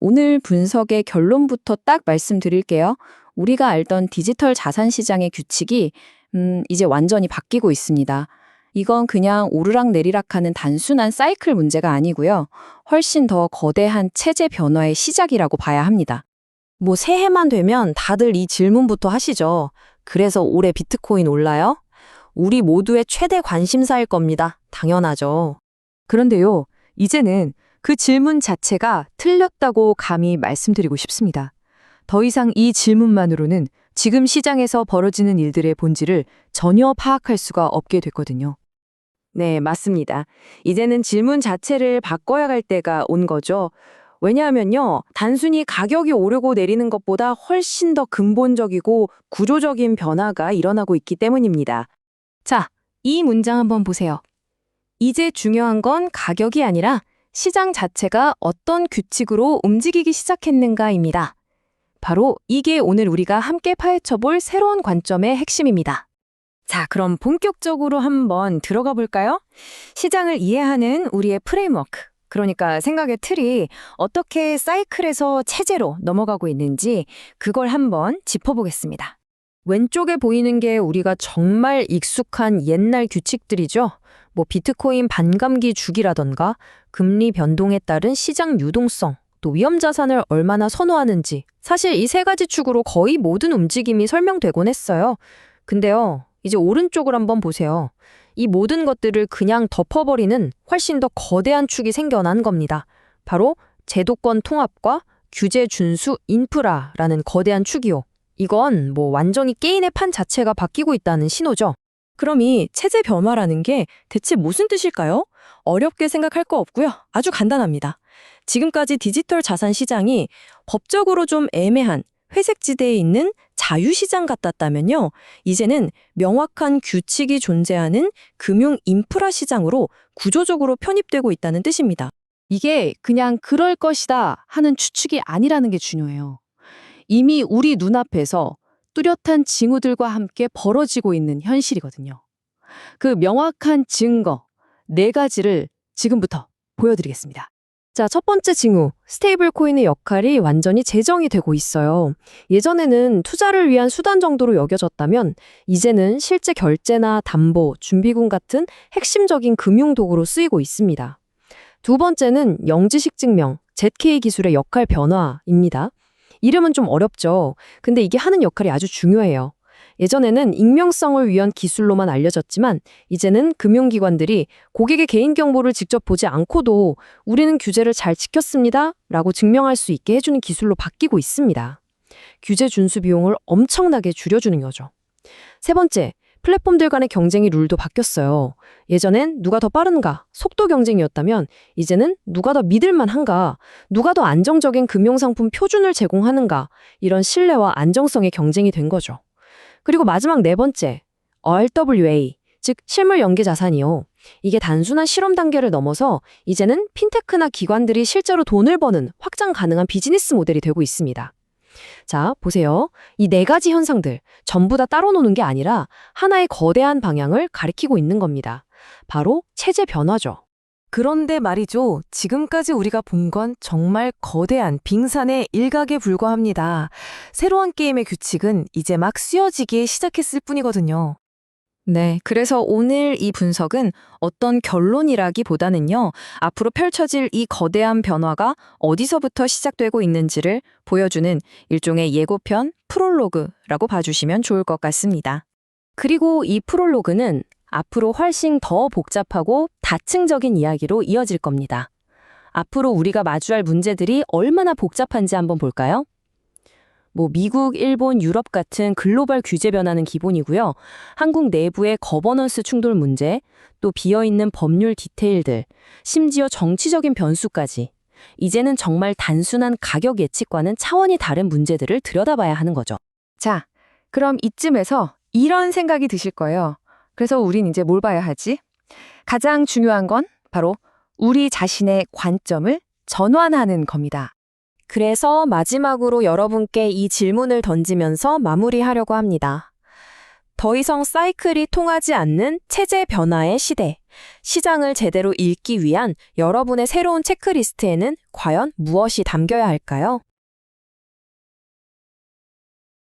오늘 분석의 결론부터 딱 말씀드릴게요. 우리가 알던 디지털 자산 시장의 규칙이 이제 완전히 바뀌고 있습니다. 이건 그냥 오르락내리락하는 단순한 사이클 문제가 아니고요. 훨씬 더 거대한 체제 변화의 시작이라고 봐야 합니다. 뭐 새해만 되면 다들 이 질문부터 하시죠. 그래서 올해 비트코인 올라요? 우리 모두의 최대 관심사일 겁니다. 당연하죠. 그런데요, 이제는 그 질문 자체가 틀렸다고 감히 말씀드리고 싶습니다. 더 이상 이 질문만으로는 지금 시장에서 벌어지는 일들의 본질을 전혀 파악할 수가 없게 됐거든요. 네, 맞습니다. 이제는 질문 자체를 바꿔야 할 때가 온 거죠. 왜냐하면요, 단순히 가격이 오르고 내리는 것보다 훨씬 더 근본적이고 구조적인 변화가 일어나고 있기 때문입니다. 자, 이 문장 한번 보세요. 이제 중요한 건 가격이 아니라 시장 자체가 어떤 규칙으로 움직이기 시작했는가입니다. 바로 이게 오늘 우리가 함께 파헤쳐볼 새로운 관점의 핵심입니다. 자, 그럼 본격적으로 한번 들어가 볼까요? 시장을 이해하는 우리의 프레임워크, 그러니까 생각의 틀이 어떻게 사이클에서 체제로 넘어가고 있는지 그걸 한번 짚어보겠습니다. 왼쪽에 보이는 게 우리가 정말 익숙한 옛날 규칙들이죠. 뭐 비트코인 반감기 주기라던가 금리 변동에 따른 시장 유동성, 또 위험 자산을 얼마나 선호하는지 사실 이 세 가지 축으로 거의 모든 움직임이 설명되곤 했어요. 근데요, 이제 오른쪽을 한번 보세요. 이 모든 것들을 그냥 덮어버리는 훨씬 더 거대한 축이 생겨난 겁니다. 바로 제도권 통합과 규제 준수 인프라라는 거대한 축이요. 이건 뭐 완전히 게임의 판 자체가 바뀌고 있다는 신호죠. 그럼 이 체제 변화라는 게 대체 무슨 뜻일까요? 어렵게 생각할 거 없고요. 아주 간단합니다. 지금까지 디지털 자산 시장이 법적으로 좀 애매한 회색 지대에 있는 자유시장 같았다면요. 이제는 명확한 규칙이 존재하는 금융 인프라 시장으로 구조적으로 편입되고 있다는 뜻입니다. 이게 그냥 그럴 것이다 하는 추측이 아니라는 게 중요해요. 이미 우리 눈앞에서 뚜렷한 징후들과 함께 벌어지고 있는 현실이거든요. 그 명확한 증거 4가지를 지금부터 보여드리겠습니다. 자, 첫 번째 징후, 스테이블 코인의 역할이 완전히 재정이 되고 있어요. 예전에는 투자를 위한 수단 정도로 여겨졌다면 이제는 실제 결제나 담보, 준비금 같은 핵심적인 금융 도구로 쓰이고 있습니다. 두 번째는 영지식 증명, ZK 기술의 역할 변화입니다. 이름은 좀 어렵죠. 근데 이게 하는 역할이 아주 중요해요. 예전에는 익명성을 위한 기술로만 알려졌지만 이제는 금융기관들이 고객의 개인정보를 직접 보지 않고도 우리는 규제를 잘 지켰습니다 라고 증명할 수 있게 해주는 기술로 바뀌고 있습니다. 규제 준수 비용을 엄청나게 줄여주는 거죠. 세 번째, 플랫폼들 간의 경쟁의 룰도 바뀌었어요. 예전엔 누가 더 빠른가, 속도 경쟁이었다면 이제는 누가 더 믿을만한가, 누가 더 안정적인 금융상품 표준을 제공하는가 이런 신뢰와 안정성의 경쟁이 된 거죠. 그리고 마지막 4번째, RWA, 즉 실물 연계 자산이요. 이게 단순한 실험 단계를 넘어서 이제는 핀테크나 기관들이 실제로 돈을 버는 확장 가능한 비즈니스 모델이 되고 있습니다. 자, 보세요. 이 4가지 현상들 전부 다 따로 노는 게 아니라 하나의 거대한 방향을 가리키고 있는 겁니다. 바로 체제 변화죠. 그런데 말이죠. 지금까지 우리가 본 건 정말 거대한 빙산의 일각에 불과합니다. 새로운 게임의 규칙은 이제 막 씌워지기 시작했을 뿐이거든요. 네, 그래서 오늘 이 분석은 어떤 결론이라기보다는요, 앞으로 펼쳐질 이 거대한 변화가 어디서부터 시작되고 있는지를 보여주는 일종의 예고편, 프롤로그라고 봐주시면 좋을 것 같습니다. 그리고 이 프롤로그는 앞으로 훨씬 더 복잡하고 다층적인 이야기로 이어질 겁니다. 앞으로 우리가 마주할 문제들이 얼마나 복잡한지 한번 볼까요? 뭐 미국, 일본, 유럽 같은 글로벌 규제 변화는 기본이고요. 한국 내부의 거버넌스 충돌 문제, 또 비어있는 법률 디테일들, 심지어 정치적인 변수까지 이제는 정말 단순한 가격 예측과는 차원이 다른 문제들을 들여다봐야 하는 거죠. 자, 그럼 이쯤에서 이런 생각이 드실 거예요. 그래서 우린 이제 뭘 봐야 하지? 가장 중요한 건 바로 우리 자신의 관점을 전환하는 겁니다. 그래서 마지막으로 여러분께 이 질문을 던지면서 마무리하려고 합니다. 더 이상 사이클이 통하지 않는 체제 변화의 시대. 시장을 제대로 읽기 위한 여러분의 새로운 체크리스트에는 과연 무엇이 담겨야 할까요?